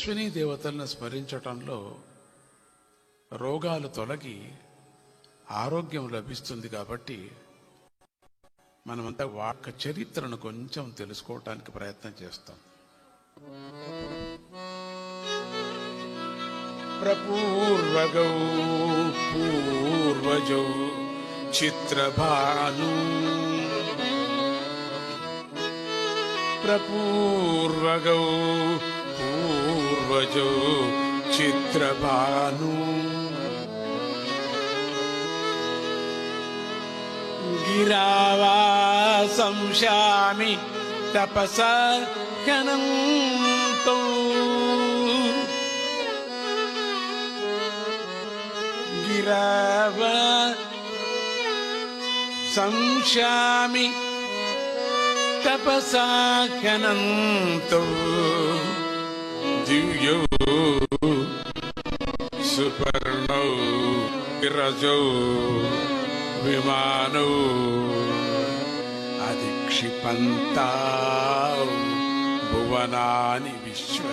అశ్విని దేవతలను స్మరించటంలో రోగాలు తొలగి ఆరోగ్యం లభిస్తుంది. కాబట్టి మనమంతా వాక్క చరిత్రను కొంచెం తెలుసుకోవటానికి ప్రయత్నం చేస్తాం. ప్రపూర్వగౌ పూర్వజౌ చిత్రభాను ప్రపూర్వగౌ పూర్వజౌ చిత్రభాను గిరావాసంశామి తపసా హ్యనంతో గిరావా సంశామి తపసా హ్యనంతో దివ్యో సుపర్ణౌ రజౌ విమానౌ అధిక్షిపంతా భువనాని విశ్వ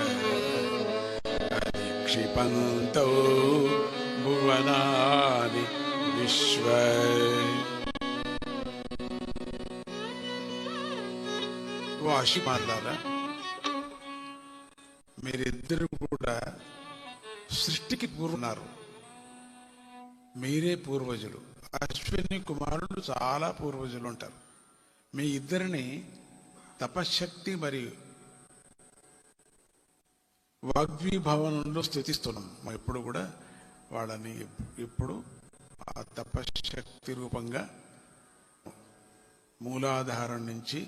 అధిక్షిపంతో భువనాని విశ్వ. వాషిమార్లారా, మీరిద్దరు కూడా సృష్టికి పూర్వన్నారు. మీరే పూర్వజులు. అశ్విని కుమారులు చాలా పూర్వజులు ఉంటారు. మీ ఇద్దరిని తపశ్శక్తి మరియు వాగ్విభవనంలో స్థుతిస్తున్నాం. ఎప్పుడు కూడా వాళ్ళని ఇప్పుడు ఆ తపశ్శక్తి రూపంగా మూలాధారం నుంచి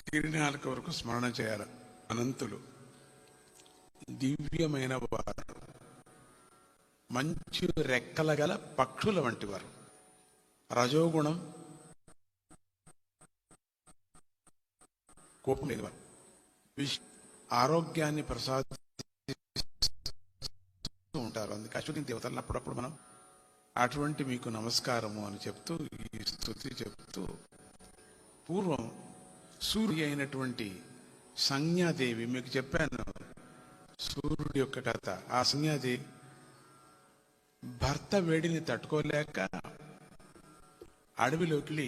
కిరణాలకు వరకు స్మరణ చేయాలి. అనంతులు, దివ్యమైన వారు, మంచి రెక్కల గల పక్షుల వంటి వారు. రజోగుణం, కోపం లేనివారు, ఆరోగ్యాన్ని ప్రసాదిస్తూ ఉంటారు. అందుకే అశ్విని దేవతలను అప్పుడప్పుడు మనం అటువంటి మీకు నమస్కారము అని చెప్తూ ఈ స్తుతి చెప్తూ, పూర్వం సూర్య అయినటువంటి సంజ్ఞాదేవి, మీకు చెప్పాను సూర్యుడి యొక్క కథ. ఆ సంజ్ఞాదేవి భర్త వేడిని తట్టుకోలేక అడవిలోకి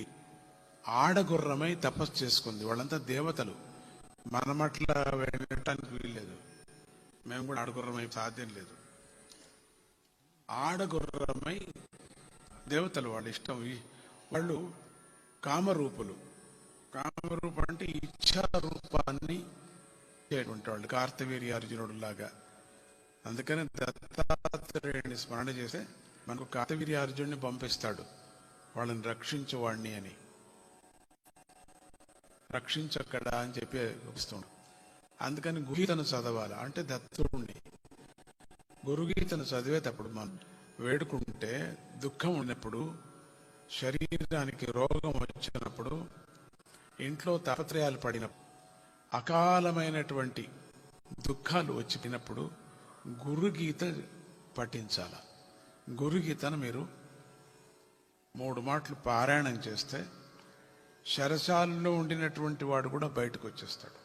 ఆడగుర్రమై తపస్సు చేసుకుంది. వాళ్ళంతా దేవతలు. మనమట్లా వెళ్ళటానికి వీల్లేదు. మేము కూడా ఆడగుర్రమై సాధ్యం లేదు. ఆడగుర్రమై దేవతలు, వాళ్ళ ఇష్టం. వాళ్ళు కామరూపులు. కామరూపం అంటే ఇచ్ఛారూపాన్ని చేయటువంటి వాళ్ళు, కార్తవీర్యార్జునుడు లాగా. అందుకని దత్తాత్రేయుని స్మరణ చేస్తే మనకు కార్తవీర్యార్జునుడిని పంపిస్తాడు, వాళ్ళని రక్షించేవాడిని అని. రక్షించక్కడ అని చెప్పి పంపిస్తాడు. అందుకని గురుగీతను చదవాలి. అంటే దత్తుడిని గురుగీతను చదివేటప్పుడు మనం వేడుకుంటే, దుఃఖం ఉన్నప్పుడు, శరీరానికి రోగం వచ్చినప్పుడు, ఇంట్లో తాపత్రయాలు పడినప్పుడు, అకాలమైనటువంటి దుఃఖాలు వచ్చినప్పుడు గురుగీత పఠించాల. గురుగీతను మీరు 3 మాటలు పారాయణం చేస్తే శరశాలలో ఉండినటువంటి వాడు కూడా బయటకు వచ్చేస్తాడు.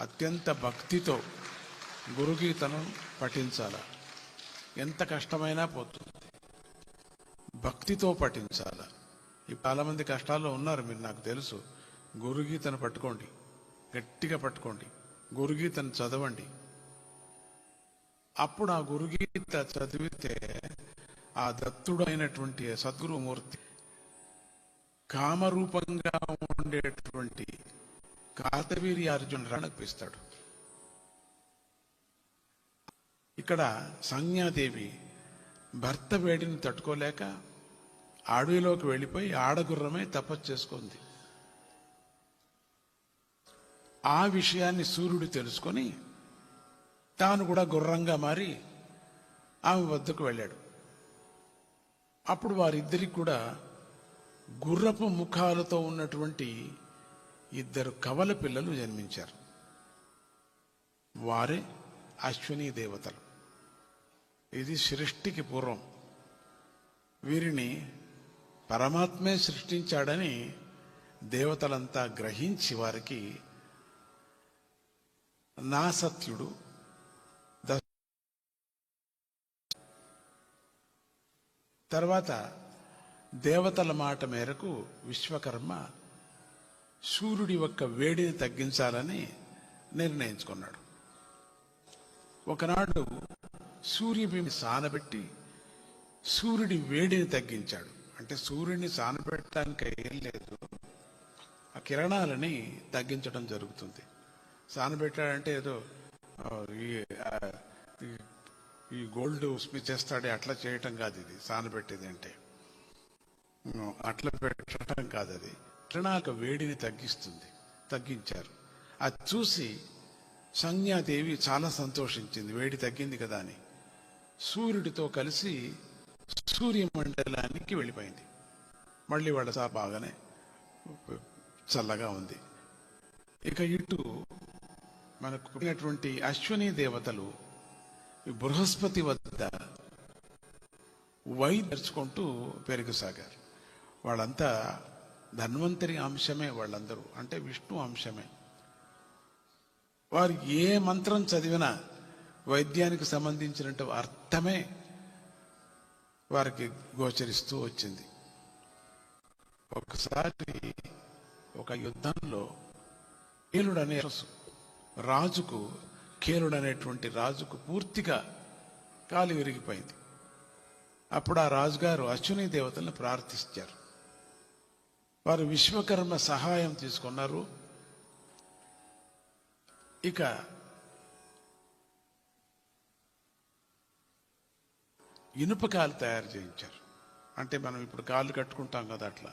అత్యంత భక్తితో గురుగీతను పఠించాల. ఎంత కష్టమైనా పోతుంది. భక్తితో పఠించాల. చాలామంది కష్టాల్లో ఉన్నారు, మీరు నాకు తెలుసు. గురుగీతను పట్టుకోండి, గట్టిగా పట్టుకోండి, గురుగీతను చదవండి. అప్పుడు ఆ గురుగీత చదివితే ఆ దత్తుడు అయినటువంటి సద్గురుమూర్తి కామరూపంగా ఉండేటువంటి కార్తవీర్యార్జునుడు అనిపిస్తాడు. ఇక్కడ సంజ్ఞాదేవి భర్త వేడిని తట్టుకోలేక అడవిలోకి వెళ్ళిపోయి ఆడగుర్రమై తపస్సు చేసుకుంది. ఆ విషయాన్ని సూర్యుడు తెలుసుకొని తాను కూడా గుర్రంగా మారి ఆమె వద్దకు వెళ్ళాడు. అప్పుడు వారిద్దరికి కూడా గుర్రపు ముఖాలతో ఉన్నటువంటి 2 కవల పిల్లలు జన్మించారు. వారే అశ్విని దేవతలు. ఇది సృష్టికి పూర్వం. వీరిని పరమాత్మే సృష్టించాడని దేవతలంతా గ్రహించి వారికి నాసత్యుడు తర్వాత దేవతల మాట మేరకు విశ్వకర్మ సూర్యుడి యొక్క వేడిని తగ్గించాలని నిర్ణయించుకున్నాడు. ఒకనాడు సూర్యభూమి సానబెట్టి సూర్యుడి వేడిని తగ్గించాడు. అంటే సూర్యుడిని సానబెట్టడానికి ఏం లేదు, ఆ కిరణాలని తగ్గించడం జరుగుతుంది. సానబెట్టాడంటే ఏదో ఈ గోల్డ్ స్మిచ్ చేస్తాడే అట్లా చేయటం కాదు. ఇది సానబెట్టేది అంటే అట్లా పెట్టడం కాదు, అది కిరణాల వేడిని తగ్గించారు. అది చూసి సంజ్ఞాదేవి చాలా సంతోషించింది, వేడి తగ్గింది కదా అని. సూర్యుడితో కలిసి సూర్యమండలానికి వెళ్ళిపోయింది. మళ్ళీ వాళ్ళ బాగానే చల్లగా ఉంది. ఇక ఇటు మనకు అశ్విని దేవతలు బృహస్పతి వద్ద నడుచుకుంటూ పెరుగుసాగారు. వాళ్ళంతా ధన్వంతరి అంశమే, వాళ్ళందరూ అంటే విష్ణు అంశమే. వారు ఏ మంత్రం చదివినా వైద్యానికి సంబంధించిన అర్థమే వారికి గోచరిస్తూ వచ్చింది. ఒకసారి ఒక యుద్ధంలో కేలుడు అనేటువంటి రాజుకు పూర్తిగా కాలు విరిగిపోయింది. అప్పుడు ఆ రాజుగారు అశ్విని దేవతలను ప్రార్థించారు. వారు విశ్వకర్మ సహాయం తీసుకున్నారు. ఇక ఇనుప కాలు తయారు చేయించారు. అంటే మనం ఇప్పుడు కాళ్ళు కట్టుకుంటాం కదా, అట్లా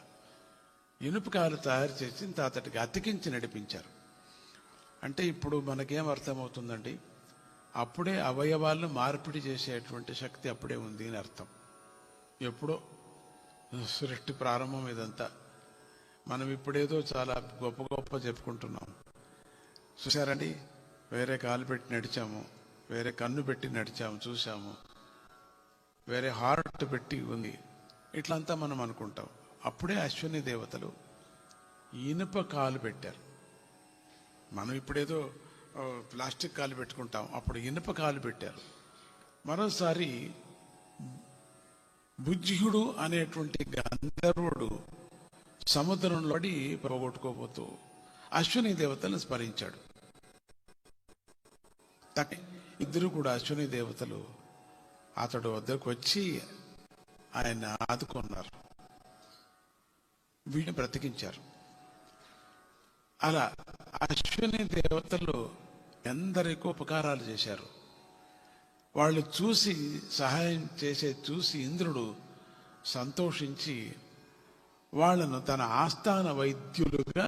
ఇనుప కాలు తయారు చేసి అతడికి అతికించి నడిపించారు. అంటే ఇప్పుడు మనకేం అర్థమవుతుందండి, అప్పుడే అవయవాలను మార్పిడి చేసేటువంటి శక్తి అప్పుడే ఉంది అని అర్థం. ఎప్పుడో సృష్టి ప్రారంభం ఇదంతా. మనం ఇప్పుడేదో చాలా గొప్ప గొప్ప చెప్పుకుంటున్నాం. చూసారండి, వేరే కాలు పెట్టి నడిచాము, వేరే కన్ను పెట్టి నడిచాము, చూసాము, వేరే హార్ట్ పెట్టి ఉంది, ఇట్లంతా మనం అనుకుంటాం. అప్పుడే అశ్విని దేవతలు ఇనుప కాలు పెట్టారు. మనం ఇప్పుడేదో ప్లాస్టిక్ కాలు పెట్టుకుంటాం, అప్పుడు ఇనుప కాలు పెట్టారు. మరోసారి బుజ్జిహుడు అనేటువంటి గంధర్వుడు సముద్రంలో పడి పోగొట్టుకోబోతూ అశ్విని దేవతలను స్మరించాడు. ఇద్దరు కూడా అశ్విని దేవతలు అతడు వద్దకు వచ్చి ఆయన ఆదుకున్నారు, వీడిని బ్రతికించారు. అలా అశ్విని దేవతలు ఎందరికో ఉపకారాలు చేశారు. వాళ్ళు సహాయం చూసి ఇంద్రుడు సంతోషించి వాళ్ళను తన ఆస్థాన వైద్యులుగా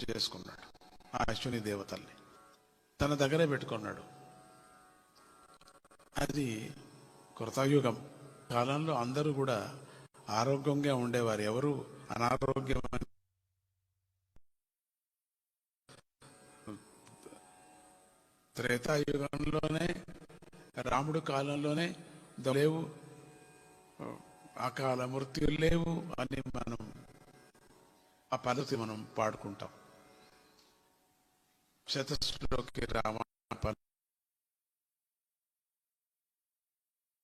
చేసుకున్నాడు. ఆ అశ్విని దేవతల్ని తన దగ్గరే పెట్టుకున్నాడు. అది కృతయుగం కాలంలో అందరూ కూడా ఆరోగ్యంగా ఉండేవారు, ఎవరు అనారోగ్యం త్రేతాయుగంలోనే రాముడు కాలంలోనే లేవు, అకాల మృత్యులు లేవు అని మనం ఆ పద్ధతి మనం పాడుకుంటాం. శతశ్లోకి రామ.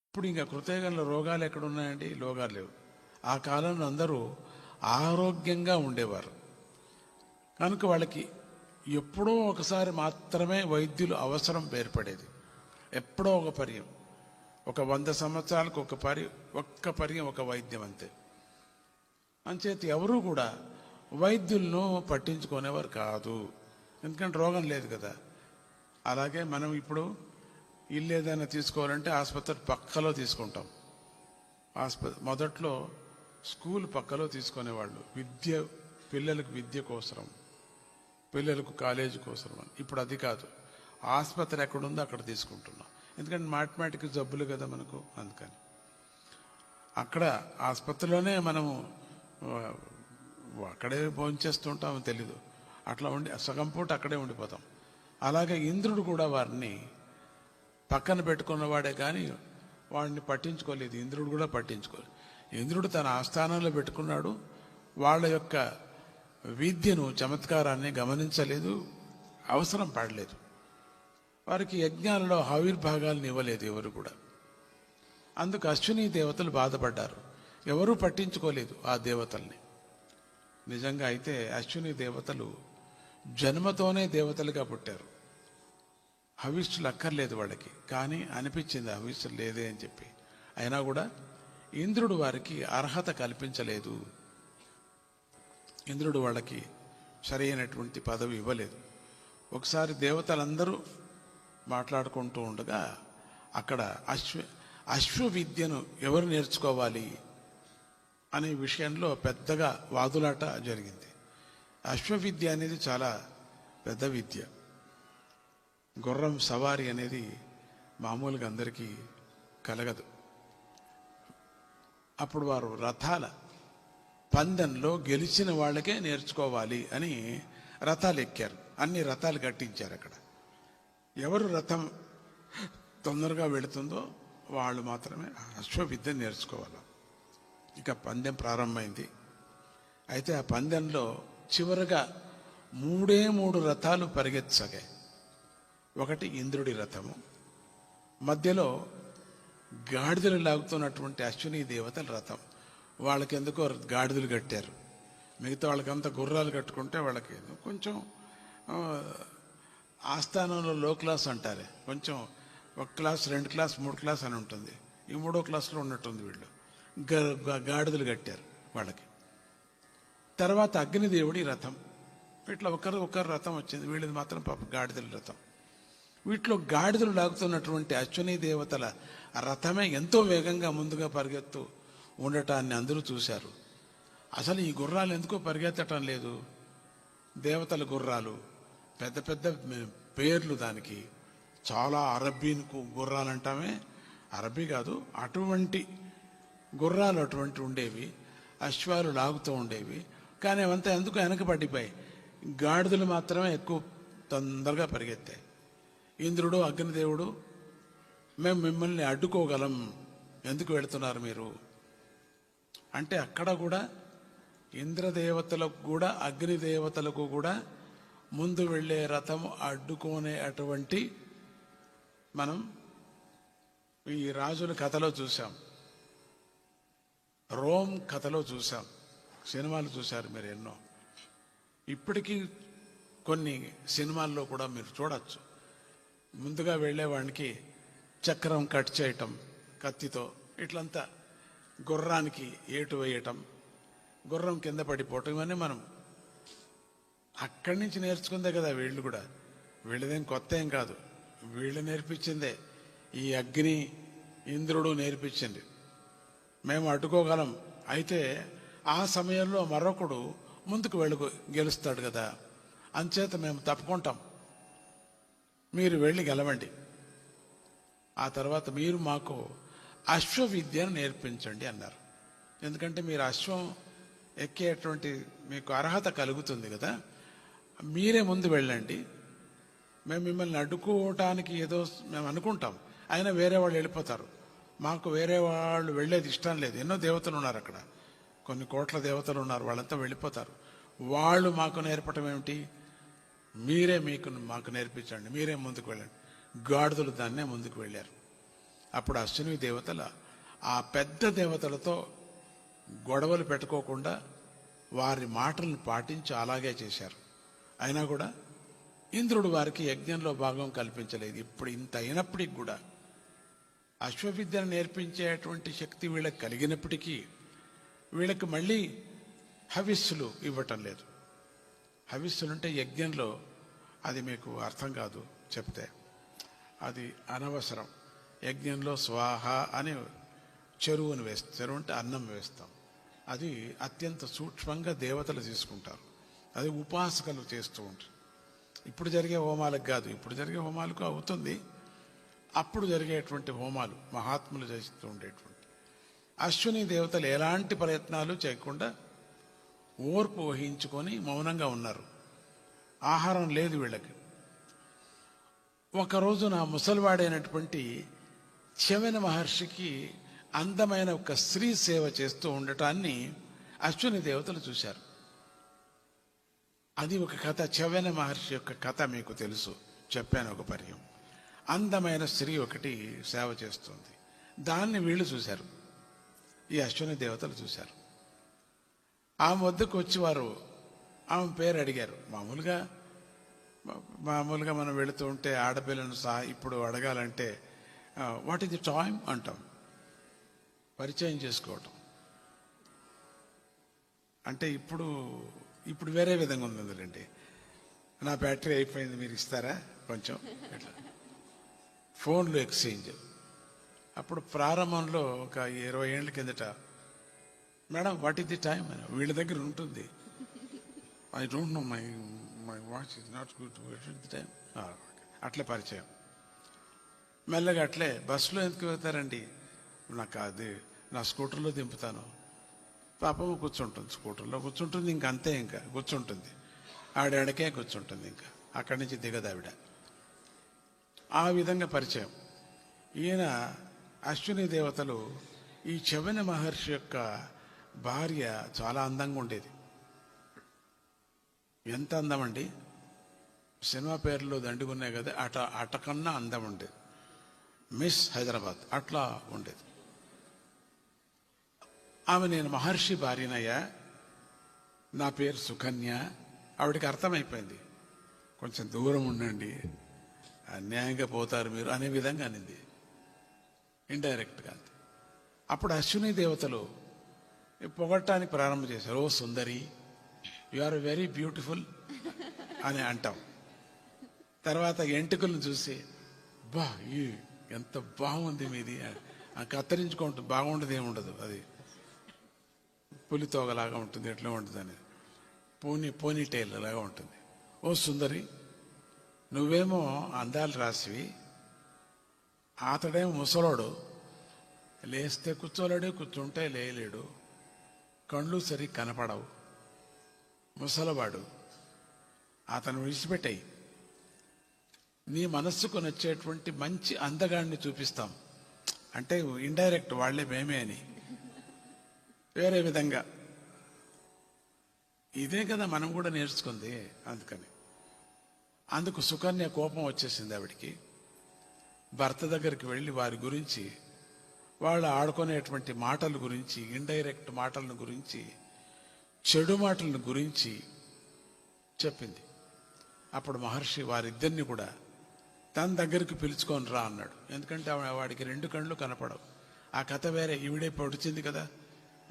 ఇప్పుడు ఇంకా కృతయుగంలో రోగాలు ఎక్కడున్నాయండి? రోగాలు లేవు. ఆ కాలంలో అందరూ ఆరోగ్యంగా ఉండేవారు కనుక వాళ్ళకి ఎప్పుడో ఒకసారి మాత్రమే వైద్యులు అవసరం ఏర్పడేది. ఎప్పుడో ఒక పర్యం, ఒక 100 సంవత్సరాలకు ఒక్క పర్యం ఒక వైద్యం అంతే. అంచేత ఎవరూ కూడా వైద్యులను పట్టించుకునేవారు కాదు, ఎందుకంటే రోగం లేదు కదా. అలాగే మనం ఇప్పుడు ఇల్లు ఏదైనా తీసుకోవాలంటే ఆసుపత్రి పక్కలో తీసుకుంటాం. మొదట్లో స్కూల్ పక్కలో తీసుకునేవాళ్ళు, పిల్లలకు విద్య కోసరం, పిల్లలకు కాలేజీ కోసరం. ఇప్పుడు అది కాదు, ఆసుపత్రి ఎక్కడుందో అక్కడ తీసుకుంటున్నాం. ఎందుకంటే మాథమెటిక్స్ జబ్బులు కదా మనకు, అందుకని అక్కడ ఆసుపత్రిలోనే మనము అక్కడే భోంచేస్తుంటామో తెలీదు, అట్లా ఉండి సగం పూట అక్కడే ఉండిపోతాం. అలాగే ఇంద్రుడు కూడా వారిని పక్కన పెట్టుకున్నవాడే కానీ వాడిని పట్టించుకోలేదు. ఇంద్రుడు కూడా పట్టించుకోలేదు. ఇంద్రుడు తన ఆస్థానంలో పెట్టుకున్నాడు, వాళ్ళ యొక్క విద్యను చమత్కారాన్ని గమనించలేదు, అవసరం పడలేదు. వారికి యజ్ఞాలలో ఆవిర్భాగాలను ఇవ్వలేదు ఎవరు కూడా. అందుకు అశ్విని దేవతలు బాధపడ్డారు. ఎవరూ పట్టించుకోలేదు ఆ దేవతల్ని. నిజంగా అయితే అశ్విని దేవతలు జన్మతోనే దేవతలుగా పుట్టారు. హవిష్యులు అక్కర్లేదు వాళ్ళకి. కానీ అనిపించింది హవిష్యులు లేదే అని చెప్పి. అయినా కూడా ఇంద్రుడు వారికి అర్హత కల్పించలేదు. ఇంద్రుడు వాళ్ళకి సరైనటువంటి పదవి ఇవ్వలేదు. ఒకసారి దేవతలందరూ మాట్లాడుకుంటూ ఉండగా అక్కడ అశ్వ విద్యను ఎవరు నేర్చుకోవాలి అనే విషయంలో పెద్దగా వాదులాట జరిగింది. అశ్వ విద్య అనేది చాలా పెద్ద విద్య. గుర్రం సవారి అనేది మామూలుగా అందరికీ కలగదు. అప్పుడు వారు రథాల పందెంలో గెలిచిన వాళ్ళకే నేర్చుకోవాలి అని రథాలు ఎక్కారు. అన్ని రథాలు కట్టించారు. అక్కడ ఎవరు రథం తొందరగా వెళుతుందో వాళ్ళు మాత్రమే అశ్వవిద్య నేర్చుకోవాలి. ఇక పందెం ప్రారంభమైంది. అయితే ఆ పందెంలో చివరగా 3 రథాలు పరిగెత్తసాగాయి. ఒకటి ఇంద్రుడి రథము, మధ్యలో గాడిదలు లాగుతున్నటువంటి అశ్విని దేవతల రథం. వాళ్ళకి ఎందుకో గాడిదలు కట్టారు. మిగతా వాళ్ళకంతా గుర్రాలు కట్టుకుంటే వాళ్ళకి కొంచెం ఆస్థానంలో లో క్లాస్ అంటారే, కొంచెం 1 క్లాస్ 2 క్లాస్ 3 క్లాస్ అని ఉంటుంది. ఈ 3వ క్లాస్లో ఉన్నట్టుంది. వీళ్ళు గాడిదలు కట్టారు వాళ్ళకి. తర్వాత అగ్నిదేవుడి రథం. వీటిలో ఒకరు రథం వచ్చింది. వీళ్ళది మాత్రం పాప గాడిదల రథం. వీటిలో గాడిదలు లాగుతున్నటువంటి అశ్విని దేవతల రథమే ఎంతో వేగంగా ముందుగా పరిగెత్తు ఉండటాన్ని అందరూ చూశారు. అసలు ఈ గుర్రాలు ఎందుకో పరిగెత్తటం లేదు. దేవతల గుర్రాలు, పెద్ద పెద్ద పేర్లు దానికి. చాలా అరబ్బీన్ గుర్రాలు అంటామే, అరబ్బీ కాదు, అటువంటి గుర్రాలు అటువంటి ఉండేవి. అశ్వాలు లాగుతూ ఉండేవి. కానీ అవంతా ఎందుకు వెనకబడిపోయాయి. గాడిదలు మాత్రమే ఎక్కువ తొందరగా పరిగెత్తాయి. ఇంద్రుడు అగ్నిదేవుడు, మేము మిమ్మల్ని అడ్డుకోగలం, ఎందుకు వెళుతున్నారు మీరు అంటే, అక్కడ కూడా ఇంద్రదేవతలకు కూడా అగ్నిదేవతలకు కూడా ముందు వెళ్ళే రథము అడ్డుకునే అటువంటి మనం ఈ రాజుల కథలో చూసాం, రోమ్ కథలో చూసాం, సినిమాలు చూశారు మీరు ఎన్నో. ఇప్పటికీ కొన్ని సినిమాల్లో కూడా మీరు చూడొచ్చు. ముందుగా వెళ్ళేవాడికి చక్రం కట్ చేయటం కత్తితో, ఇట్లంతా గుర్రానికి ఏటు వేయటం, గుర్రం కింద పడిపోవటం, ఇవన్నీ మనం అక్కడి నుంచి నేర్చుకుందే కదా. వీళ్ళు కూడా, వీళ్ళదేం కొత్త ఏం కాదు, వీళ్ళు నేర్పించిందే. ఈ అగ్ని ఇంద్రుడు నేర్పించింది. మేము అడ్డుకోగలం. అయితే ఆ సమయంలో మరొకడు ముందుకు గెలుస్తాడు కదా, అంచేత మేము తప్పుకుంటాం, మీరు వెళ్ళి గెలవండి. ఆ తర్వాత మీరు మాకు అశ్వ విద్యను నేర్పించండి అన్నారు. ఎందుకంటే మీరు అశ్వం ఎక్కేటువంటి మీకు అర్హత కలుగుతుంది కదా, మీరే ముందు వెళ్ళండి. మేము మిమ్మల్ని అడ్డుకోవటానికి ఏదో మేము అనుకుంటాం, అయినా వేరే వాళ్ళు వెళ్ళిపోతారు. మాకు వేరే వాళ్ళు వెళ్ళేది ఇష్టం లేదు. ఎన్నో దేవతలు ఉన్నారు అక్కడ, కొన్ని కోట్ల దేవతలు ఉన్నారు, వాళ్ళంతా వెళ్ళిపోతారు. వాళ్ళు మాకు నేర్పటం ఏమిటి, మీరే మాకు నేర్పించండి, మీరే ముందుకు వెళ్ళండి. గాడిదలు దాన్నే ముందుకు వెళ్ళారు. అప్పుడు అశ్విని దేవతల ఆ పెద్ద దేవతలతో గొడవలు పెట్టుకోకుండా వారి మాటలను పాటించి అలాగే చేశారు. అయినా కూడా ఇంద్రుడు వారికి యజ్ఞంలో భాగం కల్పించలేదు. ఇప్పుడు ఇంత అయినప్పటికి కూడా అశ్వవిద్యను నేర్పించేటువంటి శక్తి వీళ్ళకి కలిగినప్పటికీ వీళ్ళకి మళ్ళీ హవిస్సులు ఇవ్వటం లేదు. హవిస్సులుంటే యజ్ఞంలో, అది మీకు అర్థం కాదు చెప్తే, అది అనవసరం. యజ్ఞంలో స్వాహ అని చెరువును వేస్తాం, చెరువు అంటే అన్నం వేస్తాం. అది అత్యంత సూక్ష్మంగా దేవతలు తీసుకుంటారు. అది ఉపాసకులు చేస్తూ ఉంటారు. ఇప్పుడు జరిగే హోమాలకు కాదు, ఇప్పుడు జరిగే హోమాలకు అవుతుంది. అప్పుడు జరిగేటువంటి హోమాలు మహాత్ములు చేస్తూ ఉండేటువంటి. అశ్విని దేవతలు ఎలాంటి ప్రయత్నాలు చేయకుండా ఓర్పు వహించుకొని మౌనంగా ఉన్నారు. ఆహారం లేదు వీళ్ళకి. ఒకరోజు నా ముసలివాడైనటువంటి చ్యవన మహర్షికి అందమైన ఒక స్త్రీ సేవ చేస్తూ ఉండటాన్ని అశ్విని దేవతలు చూశారు. అది ఒక కథ. చ్యవన మహర్షి యొక్క కథ మీకు తెలుసు, చెప్పాను ఒక పర్యం. అందమైన స్త్రీ ఒకటి సేవ చేస్తుంది. దాన్ని వీళ్ళు చూశారు, ఈ అశ్విని దేవతలు చూశారు. ఆమె వద్దకు వచ్చి వారు ఆమె పేరు అడిగారు. మామూలుగా మనం వెళుతూ ఉంటే ఆడపిల్లను ఇప్పుడు అడగాలంటే వాట్ ఈజ్ ది టైమ్ అంటాం, పరిచయం చేసుకోవటం. అంటే ఇప్పుడు వేరే విధంగా ఉందండి. నా బ్యాటరీ అయిపోయింది, మీరు ఇస్తారా కొంచెం, ఇట్లా ఫోన్లు ఎక్స్చేంజ్. అప్పుడు ప్రారంభంలో ఒక 20 ఏళ్ళ కిందట, madam what is the time అని వీళ్ళ దగ్గర ఉంటుంది. I don't know, my watch is not good, what is the time. అట్లే పరిచయం. మెల్లగా అట్లే బస్సులో ఎందుకు వెళ్తారండి, నాకు అది నా స్కూటర్లో దింపుతాను. పాపం కూర్చుంటుంది, స్కూటర్లో కూర్చుంటుంది, ఇంకంతే, ఇంకా కూర్చుంటుంది, ఆవిడకే కూర్చుంటుంది, ఇంకా అక్కడి నుంచి దిగదావిడ. ఆ విధంగా పరిచయం. ఈయన అశ్విని దేవతలు, ఈ చవన మహర్షి యొక్క భార్య చాలా అందంగా ఉండేది. ఎంత అందం అండి, సినిమా పేర్లో దండుకున్నాయి కదా, అటకన్నా అందం ఉండేది. మిస్ హైదరాబాద్ అట్లా ఉండేది ఆమె. నేను మహర్షి భార్యనయ్యా, నా పేరు సుకన్య. ఆవిడకి అర్థమైపోయింది, కొంచెం దూరం ఉండండి, అన్యాయంగా పోతారు మీరు అనే విధంగా అనింది, ఇండైరెక్ట్గా. అప్పుడు అశ్విని దేవతలు పొగట్టడానికి ప్రారంభం చేశారు. ఓ సుందరి, యు ఆర్ వెరీ బ్యూటిఫుల్ అని అంటాం. తర్వాత ఎంటుకలను చూసి, బా ఎంత బాగుంది మీది, కత్తిరించుకుంటూ బాగుండదు, ఏముండదు, అది పులితోగలాగా ఉంటుంది, ఎట్లా ఉంటుంది అని, పోనీ టైల్ లాగా ఉంటుంది. ఓ సుందరి, నువ్వేమో అందాలు రాసివి, అతడేమో ముసలోడు, లేస్తే కూర్చోలేడు, కూర్చుంటే లేలేడు, కళ్ళు సరి కనపడవు, ముసలవాడు, అతను విడిచిపెట్టాయి, నీ మనస్సుకు నచ్చేటువంటి మంచి అందగాడిని చూపిస్తాం అంటే ఇండైరెక్ట్ వాళ్లే మేమే అని, వేరే విధంగా. ఇదే కదా మనం కూడా నేర్చుకుంది. అందుకు సుకన్య కోపం వచ్చేసింది ఆవిడికి. భర్త దగ్గరికి వెళ్ళి వారి గురించి, వాళ్ళు ఆడుకునేటువంటి మాటల గురించి, ఇండైరెక్ట్ మాటలను గురించి, చెడు మాటలను గురించి చెప్పింది. అప్పుడు మహర్షి వారిద్దరిని కూడా తన దగ్గరికి పిలుచుకొని రా అన్నాడు. ఎందుకంటే వాడికి 2 కళ్ళు కనపడవు. ఆ కథ వేరే, ఈవిడే పొడిచింది కదా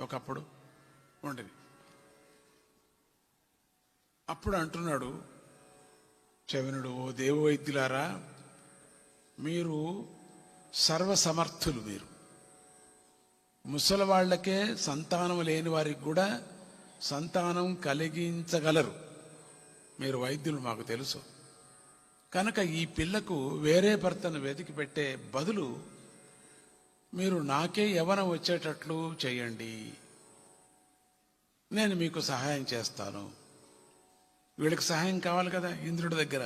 ఒకప్పుడు ఉండేది. అప్పుడు అంటున్నాడు చవనుడు, ఓ దేవవైద్యులారా, మీరు సర్వసమర్థులు, మీరు ముసలివాళ్లకే సంతానం లేని వారికి కూడా సంతానం కలిగించగలరు, మీరు వైద్యులు, మాకు తెలుసు. కనుక ఈ పిల్లకు వేరే భర్తను వెతికి పెట్టే బదులు మీరు నాకే యవ్వనం వచ్చేటట్లు చేయండి, నేను మీకు సహాయం చేస్తాను. వీళ్ళకి సహాయం కావాలి కదా, ఇంద్రుడి దగ్గర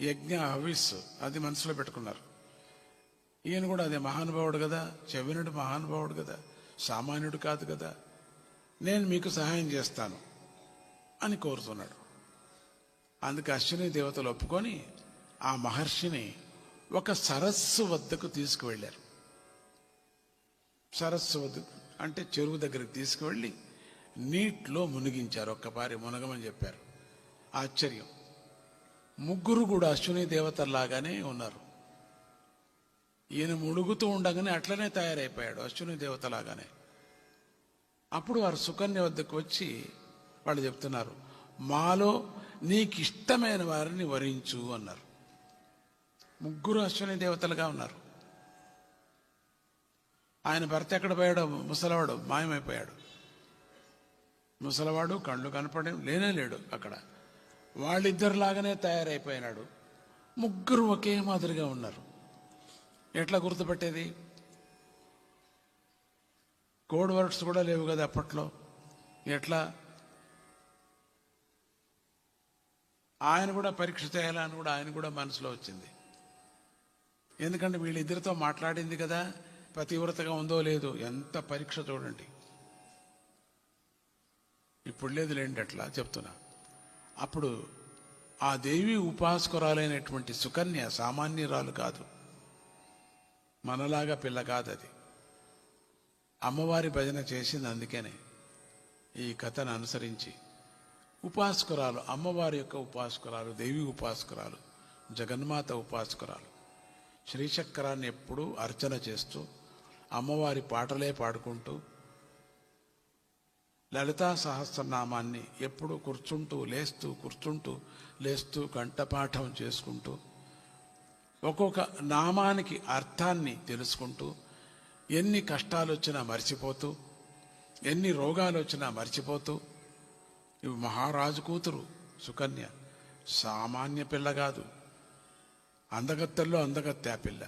యజ్ఞ హవిస్సు అది మనసులో పెట్టుకున్నారు. ఈయన కూడా అదే మహానుభావుడు కదా, చవనుడు మహానుభావుడు కదా, సామాన్యుడు కాదు కదా, నేను మీకు సహాయం చేస్తాను అని కోరుతున్నాడు. అందుకు అశ్విని దేవతలు ఒప్పుకొని ఆ మహర్షిని ఒక సరస్సు వద్దకు తీసుకువెళ్ళారు. సరస్సు వద్దకు అంటే చెరువు దగ్గరికి తీసుకువెళ్ళి నీటిలో మునిగించారు. ఒక్కపారి మునగమని చెప్పారు. ఆశ్చర్యం, ముగ్గురు కూడా అశ్విని దేవతల్లాగానే ఉన్నారు. ఈయన మునుగుతూ ఉండగానే అట్లనే తయారైపోయాడు, అశ్విని దేవతలాగానే. అప్పుడు వారు సుకన్య వద్దకు వచ్చి వాళ్ళు చెప్తున్నారు, మాలో నీకిష్టమైన వారిని వరించు అన్నారు. ముగ్గురు అశ్విని దేవతలుగా ఉన్నారు. ఆయన భర్త ఎక్కడ పోయాడో, ముసలవాడు మాయమైపోయాడు. ముసలవాడు కళ్ళు కనపడే లేనేలేడు అక్కడ. వాళ్ళిద్దరిలాగానే తయారైపోయినాడు. ముగ్గురు ఒకే మాదిరిగా ఉన్నారు. ఎట్లా గుర్తుపట్టేది? కోడ్ వర్డ్స్ కూడా లేవు కదా అప్పట్లో. ఎట్లా? ఆయన కూడా పరీక్ష చేయాలని కూడా ఆయన కూడా మనసులో వచ్చింది. ఎందుకంటే వీళ్ళిద్దరితో మాట్లాడింది కదా, పతివ్రతగా ఉందో లేదో. ఎంత పరీక్ష చూడండి. ఇప్పుడు లేదు లేండి, అట్లా చెప్తున్నా. అప్పుడు ఆ దేవి ఉపాసకురాలైనటువంటి సుకన్య సామాన్యురాలు కాదు, మనలాగా పిల్ల కాదు. అది అమ్మవారి భజన చేసింది. అందుకనే ఈ కథను అనుసరించి ఉపాసకురాలు, అమ్మవారి యొక్క ఉపాసకురాలు, దేవి ఉపాసకురాలు, జగన్మాత ఉపాసకురాలు శ్రీచక్రాన్ని ఎప్పుడూ అర్చన చేస్తూ అమ్మవారి పాటలే పాడుకుంటూ లలితా సహస్రనామాన్ని ఎప్పుడు కూర్చుంటూ లేస్తూ కూర్చుంటూ లేస్తూ కంఠపాఠం చేసుకుంటూ ఒక్కొక్క నామానికి అర్థాన్ని తెలుసుకుంటూ ఎన్ని కష్టాలు వచ్చినా మర్చిపోతూ ఎన్ని రోగాలు వచ్చినా మర్చిపోతూ, ఇవి మహారాజు కూతురు సుకన్య, సామాన్య పిల్ల కాదు, అందగత్తెల్లో అందగత్తె ఆ పిల్ల.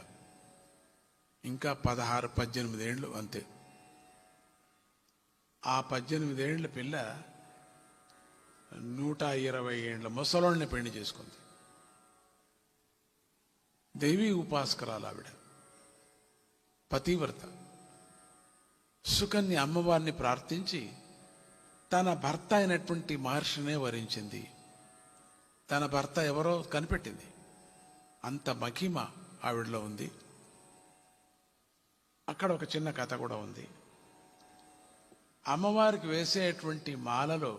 ఇంకా 16-18 ఏళ్ళు అంతే. ఆ 18 ఏళ్ల పిల్ల 120 ఏళ్ల ముసలోళ్ళని పెళ్లి చేసుకుంది. దేవి ఉపాసకురాలు ఆవిడ, పతివ్రత. సుకన్య అమ్మవారిని ప్రార్థించి తన భర్త అయినటువంటి మహర్షినే వరించింది. తన భర్త ఎవరో కనిపెట్టింది. అంత మహిమ ఆవిడలో ఉంది. అక్కడ ఒక చిన్న కథ కూడా ఉంది. అమ్మవారికి వేసేటువంటి మాలలో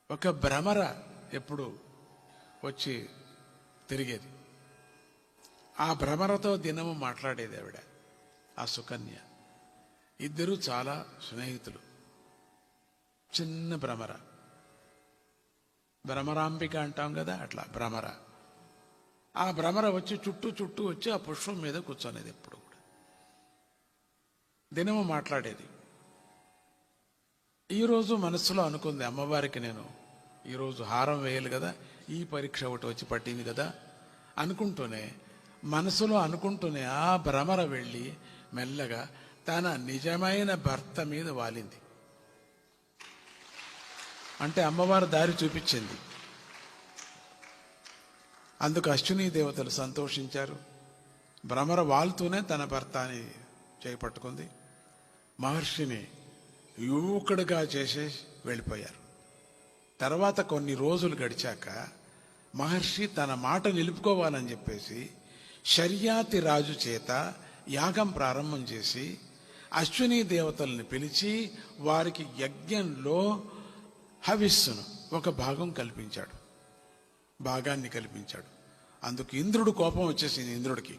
ఒక భ్రమర ఎప్పుడు వచ్చి తిరిగేది. ఆ భ్రమరతో దినము మాట్లాడేది ఆవిడ, ఆ సుకన్య. ఇద్దరు చాలా స్నేహితులు. చిన్న భ్రమర, భ్రమరాంబిక అంటాం కదా, అట్లా భ్రమర. ఆ భ్రమర వచ్చి చుట్టూ వచ్చి ఆ పుష్పం మీద కూర్చొనేది. ఎప్పుడు కూడా దినము మాట్లాడేది. ఈరోజు మనస్సులో అనుకుంది, అమ్మవారికి నేను ఈరోజు హారం వేయాలి కదా, ఈ పరీక్ష ఒకటి వచ్చి పట్టింది కదా అనుకుంటూనే, మనసులో అనుకుంటూనే ఆ భ్రమర వెళ్ళి మెల్లగా తన నిజమైన భర్త మీద వాలింది. అంటే అమ్మవారు దారి చూపించింది. అందుకు అశ్విని దేవతలు సంతోషించారు. భ్రమర వాలుతూనే తన భర్త అని చేపట్టుకుంది. మహర్షిని యువకుడిగా చేసేసి వెళ్ళిపోయారు. తర్వాత కొన్ని రోజులు గడిచాక మహర్షి తన మాట నిలుపుకోవాలని చెప్పేసి శర్యాతి రాజు చేత యాగం ప్రారంభం చేసి అశ్విని దేవతల్ని పిలిచి వారికి యజ్ఞంలో హవిస్సును ఒక భాగాన్ని కల్పించాడు. అందుకు ఇంద్రుడు కోపం వచ్చేసింది. ఇంద్రుడికి,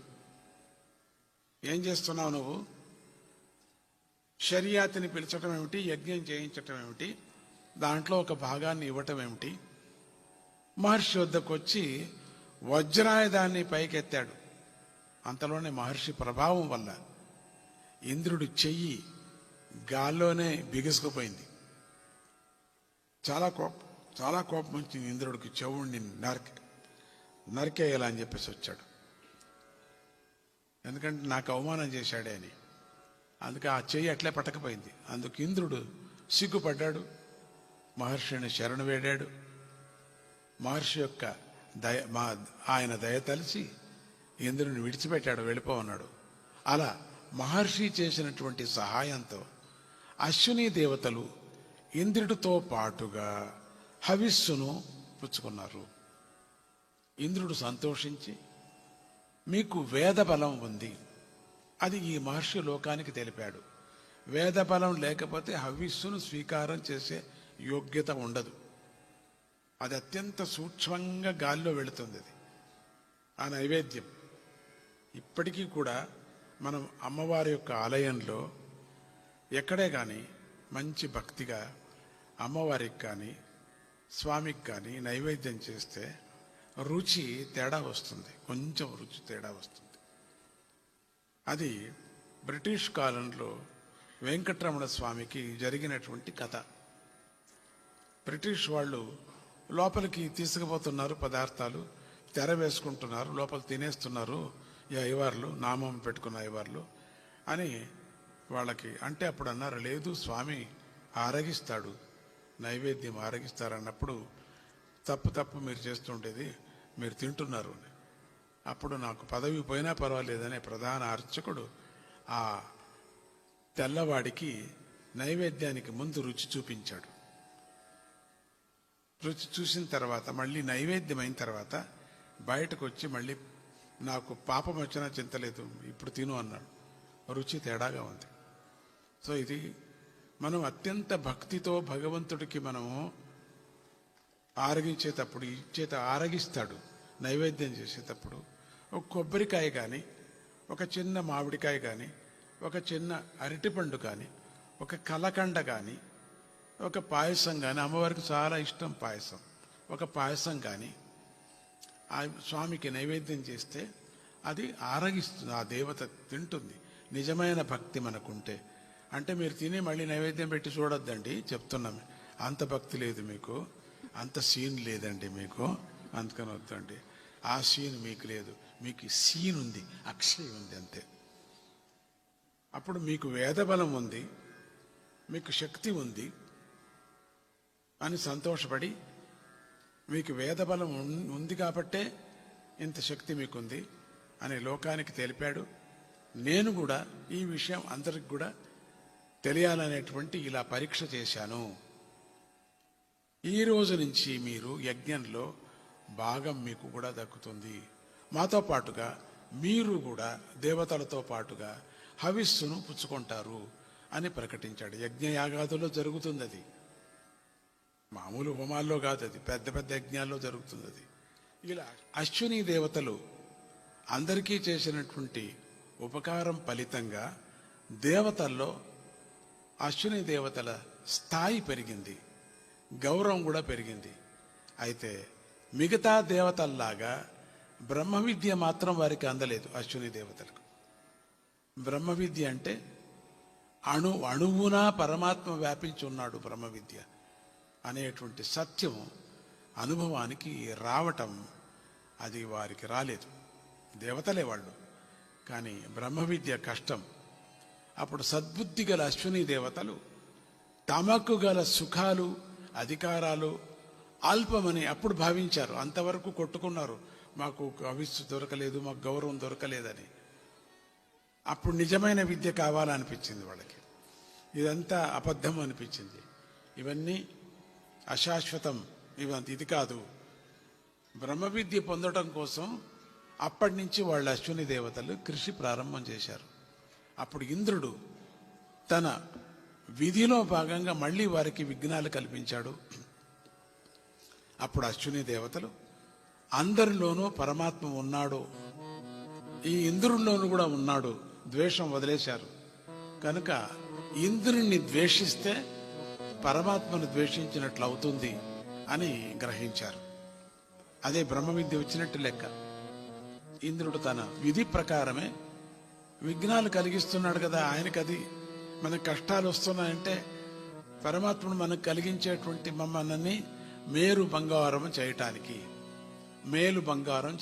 ఏం చేస్తున్నావు నువ్వు? శర్యాతిని పిలిచటం ఏమిటి, యజ్ఞం చేయించటం ఏమిటి, దాంట్లో ఒక భాగాన్ని ఇవ్వటం ఏమిటి? మహర్షి వద్దకు వచ్చి వజ్రాయుధాన్ని పైకెత్తాడు. అంతలోనే మహర్షి ప్రభావం వల్ల ఇంద్రుడి చెయ్యి గాల్లోనే బిగుసుకుపోయింది. చాలా కోపం వచ్చింది ఇంద్రుడికి. చెవుడిని నరికేయాలని చెప్పేసి వచ్చాడు. ఎందుకంటే నాకు అవమానం చేశాడే అని. అందుకే ఆ చెయ్యి అట్లే పట్టకపోయింది. అందుకు ఇంద్రుడు సిగ్గుపడ్డాడు, మహర్షిని శరణు వేడాడు. మహర్షి యొక్క ఆయన దయ తలిచి ఇంద్రుడిని విడిచిపెట్టాడు, వెళ్ళిపోన్నాడు. అలా మహర్షి చేసినటువంటి సహాయంతో అశ్విని దేవతలు ఇంద్రుడితో పాటుగా హవిస్సును పుచ్చుకున్నారు. ఇంద్రుడు సంతోషించి, మీకు వేద బలం ఉంది, అది ఈ మహర్షి లోకానికి తెలిపాడు. వేద బలం లేకపోతే హవిస్సును స్వీకారం చేసే యోగ్యత ఉండదు. అది అత్యంత సూక్ష్మంగా గాల్లో వెళుతుంది. అది ఆ నైవేద్యం ఇప్పటికీ కూడా మనం అమ్మవారి యొక్క ఆలయంలో ఎక్కడే కానీ మంచి భక్తిగా అమ్మవారికి కానీ స్వామికి కానీ నైవేద్యం చేస్తే రుచి తేడా వస్తుంది, కొంచెం రుచి తేడా వస్తుంది. అది బ్రిటిష్ కాలంలో వెంకటరమణ స్వామికి జరిగినటువంటి కథ. బ్రిటిష్ వాళ్ళు లోపలికి తీసుకుపోతున్నారు పదార్థాలు, తెర వేసుకుంటున్నారు, లోపల తినేస్తున్నారు ఈ అయ్యవార్లు, నామం పెట్టుకున్న అయ్యవార్లు అని వాళ్ళకి అంటే అప్పుడు అన్నారు, లేదు స్వామి ఆరగిస్తాడు, నైవేద్యం ఆరగిస్తారన్నప్పుడు తప్పు మీరు చేస్తుండేది, మీరు తింటున్నారు అని. అప్పుడు నాకు పదవి పోయినా పర్వాలేదనే ప్రధాన అర్చకుడు ఆ తెల్లవాడికి నైవేద్యానికి ముందు రుచి చూపించాడు. రుచి చూసిన తర్వాత మళ్ళీ నైవేద్యం అయిన తర్వాత బయటకు వచ్చి మళ్ళీ నాకు పాపం వచ్చినా చింతలేదు, ఇప్పుడు తిను అన్నాడు. రుచి తేడాగా ఉంది. సో ఇది మనం అత్యంత భక్తితో భగవంతుడికి మనము ఆరగించేటప్పుడు ఇచ్చేత ఆరగిస్తాడు. నైవేద్యం చేసేటప్పుడు ఒక కొబ్బరికాయ కానీ, ఒక చిన్న మామిడికాయ కానీ, ఒక చిన్న అరటిపండు కానీ, ఒక కలకండ కానీ, ఒక పాయసం కానీ, అమ్మవారికి చాలా ఇష్టం పాయసం, ఒక పాయసం కానీ ఆ స్వామికి నైవేద్యం చేస్తే అది ఆరగిస్తుంది, ఆ దేవత తింటుంది. నిజమైన భక్తి మనకుంటే. అంటే మీరు తిని మళ్ళీ నైవేద్యం పెట్టి చూడొద్దండి, చెప్తున్నాం. అంత భక్తి లేదు మీకు, అంత సీన్ లేదండి మీకు, అందుకని వద్దండి. ఆ సీన్ మీకు లేదు, మీకు సీన్ ఉంది, అక్షయ్ ఉంది అంతే. అప్పుడు మీకు వేదబలం ఉంది, మీకు శక్తి ఉంది అని సంతోషపడి, మీకు వేదబలం ఉంది కాబట్టే ఇంత శక్తి మీకుంది అని లోకానికి తెలిపాడు. నేను కూడా ఈ విషయం అందరికి కూడా తెలియాలనేటువంటి ఇలా పరీక్ష చేశాను. ఈ రోజు నుంచి మీరు యజ్ఞంలో భాగం మీకు కూడా దక్కుతుంది. మాతో పాటుగా మీరు కూడా దేవతలతో పాటుగా హవిస్సును పుచ్చుకుంటారు అని ప్రకటించాడు. యజ్ఞయాగాదుల్లో జరుగుతుంది అది, మామూలు హోమాల్లో కాదు, అది పెద్ద పెద్ద యజ్ఞాల్లో జరుగుతుంది అది. ఇలా అశ్విని దేవతలు అందరికీ చేసినటువంటి ఉపకారం ఫలితంగా దేవతల్లో అశ్విని దేవతల స్థాయి పెరిగింది, గౌరవం కూడా పెరిగింది. అయితే మిగతా దేవతల్లాగా బ్రహ్మ విద్య మాత్రం వారికి అందలేదు. అశ్విని దేవతలకు బ్రహ్మ విద్య అంటే అణువున పరమాత్మ వ్యాపించి ఉన్నాడు బ్రహ్మ విద్య అనేటువంటి సత్యం అనుభవానికి రావటం అది వారికి రాలేదు. దేవతలే వాళ్ళు, కానీ బ్రహ్మ విద్య కష్టం. అప్పుడు సద్బుద్ధి గల అశ్విని దేవతలు తమకు గల సుఖాలు అధికారాలు అల్పమని అప్పుడు భావించారు. అంతవరకు కొట్టుకున్నారు, మాకు అవిస్సు దొరకలేదు, మాకు గౌరవం దొరకలేదని. అప్పుడు నిజమైన విద్య కావాలనిపించింది వాళ్ళకి. ఇదంతా అబద్ధం అనిపించింది, ఇవన్నీ అశాశ్వతం, ఇది కాదు. బ్రహ్మ విద్య పొందడం కోసం అప్పటి నుంచి వాళ్ళ అశ్విని దేవతలు కృషి ప్రారంభం చేశారు. అప్పుడు ఇంద్రుడు తన విధిలో భాగంగా మళ్ళీ వారికి విఘ్నాలు కల్పించాడు. అప్పుడు అశ్విని దేవతలు అందరిలోనూ పరమాత్మ ఉన్నాడు, ఈ ఇంద్రుల్లోనూ కూడా ఉన్నాడు, ద్వేషం వదిలేశారు. కనుక ఇంద్రుణ్ణి ద్వేషిస్తే పరమాత్మను ద్వేషించినట్లు అవుతుంది అని గ్రహించారు. అదే బ్రహ్మ విద్య వచ్చినట్టు లెక్క. ఇంద్రుడు తన విధి ప్రకారమే విఘ్నాలు కలిగిస్తున్నాడు కదా, ఆయనకు అది మనకు కష్టాలు వస్తున్నాయంటే పరమాత్మను మనకు కలిగించేటువంటి మమ్మల్ని మేలు బంగారం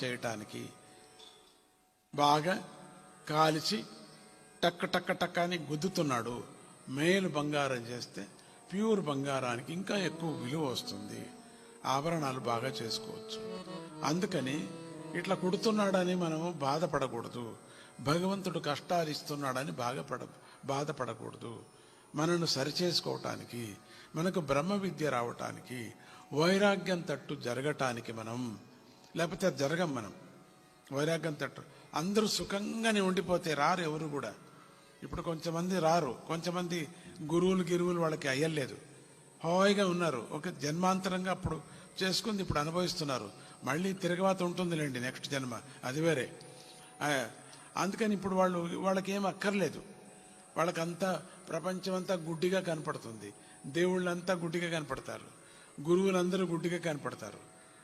చేయటానికి బాగా కాల్చి టక్క టక్క టక్క అని గుద్దుతున్నాడు. మేలు బంగారం చేస్తే ప్యూర్ బంగారానికి ఇంకా ఎక్కువ విలువ వస్తుంది, ఆభరణాలు బాగా చేసుకోవచ్చు. అందుకని ఇట్లా కుడుతున్నాడని మనము బాధపడకూడదు, భగవంతుడు కష్టాలు ఇస్తున్నాడని బాధపడకూడదు. మనను సరిచేసుకోవటానికి, మనకు బ్రహ్మ విద్య రావటానికి, వైరాగ్యం తట్టు జరగటానికి మనం, లేకపోతే జరగం మనం. వైరాగ్యం తట్టు అందరూ సుఖంగానే ఉండిపోతే రారు ఎవరు కూడా. ఇప్పుడు కొంతమంది రారు, కొంతమంది గురువులు వాళ్ళకి అయ్యలేదు, హాయిగా ఉన్నారు. ఒక జన్మాంతరంగా అప్పుడు చేసుకుంది ఇప్పుడు అనుభవిస్తున్నారు. మళ్ళీ తిరగవాత ఉంటుందిలేండి నెక్స్ట్ జన్మ, అది వేరే. అందుకని ఇప్పుడు వాళ్ళకి ఏం అక్కర్లేదు. వాళ్ళకంతా ప్రపంచమంతా గుడ్డిగా కనపడుతుంది, దేవుళ్ళంతా గుడ్డిగా కనపడతారు, గురువులందరూ గుడ్డిగా కనపడతారు,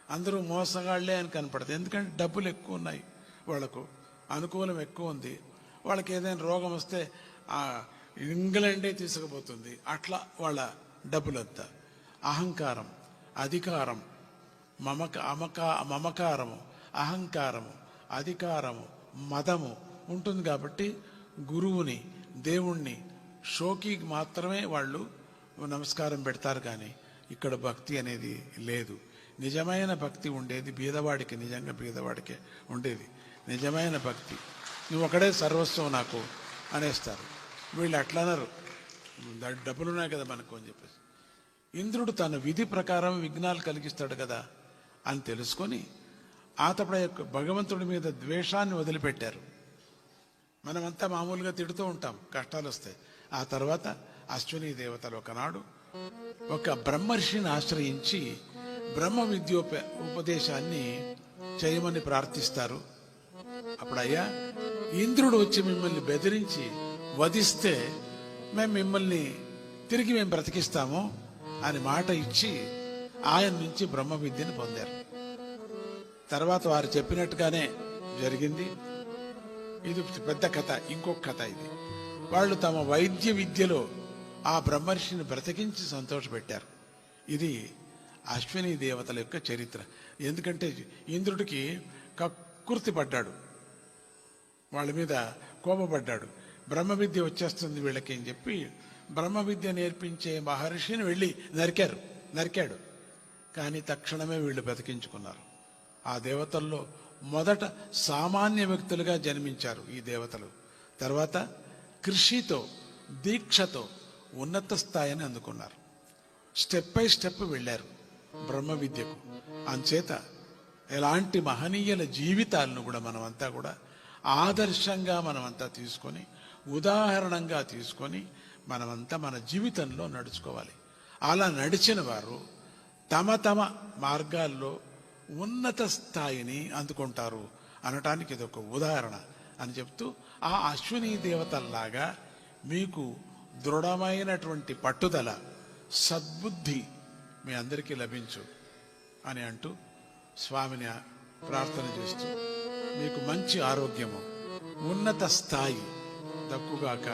అందరూ మోసగాళ్లే అని కనపడతారు. ఎందుకంటే డబ్బులు ఎక్కువ ఉన్నాయి, వాళ్ళకు అనుకూలం ఎక్కువ ఉంది. వాళ్ళకి ఏదైనా రోగం వస్తే ఇంగ్లాండే తీసుకుపోతుంది. అట్లా వాళ్ళ డబ్బులంతా. అహంకారం, అధికారం, మమకారము, అహంకారము, అధికారము, మదము ఉంటుంది. కాబట్టి గురువుని, దేవుణ్ణి, షోకీకి మాత్రమే వాళ్ళు నమస్కారం పెడతారు. కానీ ఇక్కడ భక్తి అనేది లేదు. నిజమైన భక్తి ఉండేది బీదవాడికి, నిజంగా బీదవాడికే ఉండేది నిజమైన భక్తి. నువ్వు ఒకడే సర్వస్వం నాకు అనేస్తారు. వీళ్ళు అట్లా అన్నారు, డబ్బులున్నాయి కదా మనకు అని చెప్పేసి. ఇంద్రుడు తన విధి ప్రకారం విఘ్నాలు కలిగిస్తాడు కదా అని తెలుసుకొని ఆతపడ యొక్క భగవంతుడి మీద ద్వేషాన్ని వదిలిపెట్టారు. మనమంతా మామూలుగా తిడుతూ ఉంటాం, కష్టాలు వస్తాయి. ఆ తర్వాత అశ్విని దేవతలు ఒకనాడు ఒక బ్రహ్మర్షిని ఆశ్రయించి బ్రహ్మ ఉపదేశాన్ని చేయమని ప్రార్థిస్తారు. అప్పుడు అయ్యా, ఇంద్రుడు వచ్చి మిమ్మల్ని బెదిరించి వధిస్తే మిమ్మల్ని తిరిగి మేము బ్రతికిస్తాము అని మాట ఇచ్చి ఆయన నుంచి బ్రహ్మ విద్యను పొందారు. తర్వాత వారు చెప్పినట్టుగానే జరిగింది. ఇది పెద్ద కథ. ఇంకొక కథ ఇది. వాళ్ళు తమ వైద్య విద్యలో ఆ బ్రహ్మర్షిని బ్రతికించి సంతోషపెట్టారు. ఇది అశ్విని దేవతల యొక్క చరిత్ర. ఎందుకంటే ఇంద్రుడికి కక్కుర్తి పడ్డాడు, వాళ్ళ మీద కోపపడ్డాడు. బ్రహ్మ విద్య వచ్చేస్తుంది వీళ్ళకి అని చెప్పి బ్రహ్మ విద్య నేర్పించే మహర్షిని వెళ్ళి నరికాడు. కానీ తక్షణమే వీళ్ళు బ్రతికించుకున్నారు. ఆ దేవతల్లో మొదట సామాన్య వ్యక్తులుగా జన్మించారు ఈ దేవతలు. తర్వాత కృషితో, దీక్షతో ఉన్నత స్థాయిని అందుకున్నారు. స్టెప్ బై స్టెప్ వెళ్ళారు బ్రహ్మ విద్యకు. అంచేత ఎలాంటి మహనీయుల జీవితాలను కూడా మనమంతా కూడా ఆదర్శంగా మనమంతా తీసుకొని, ఉదాహరణంగా తీసుకొని మనమంతా మన జీవితంలో నడుచుకోవాలి. అలా నడిచిన వారు తమ తమ మార్గాల్లో ఉన్నత స్థాయిని అందుకుంటారు అనటానికి ఇది ఒక ఉదాహరణ అని చెప్తూ, ఆ అశ్విని దేవతల్లాగా మీకు దృఢమైనటువంటి పట్టుదల, సద్బుద్ధి మీ అందరికీ లభించు అని అంటూ స్వామిని ప్రార్థన చేస్తూ మీకు మంచి ఆరోగ్యము, ఉన్నత స్థాయి దక్కుగాక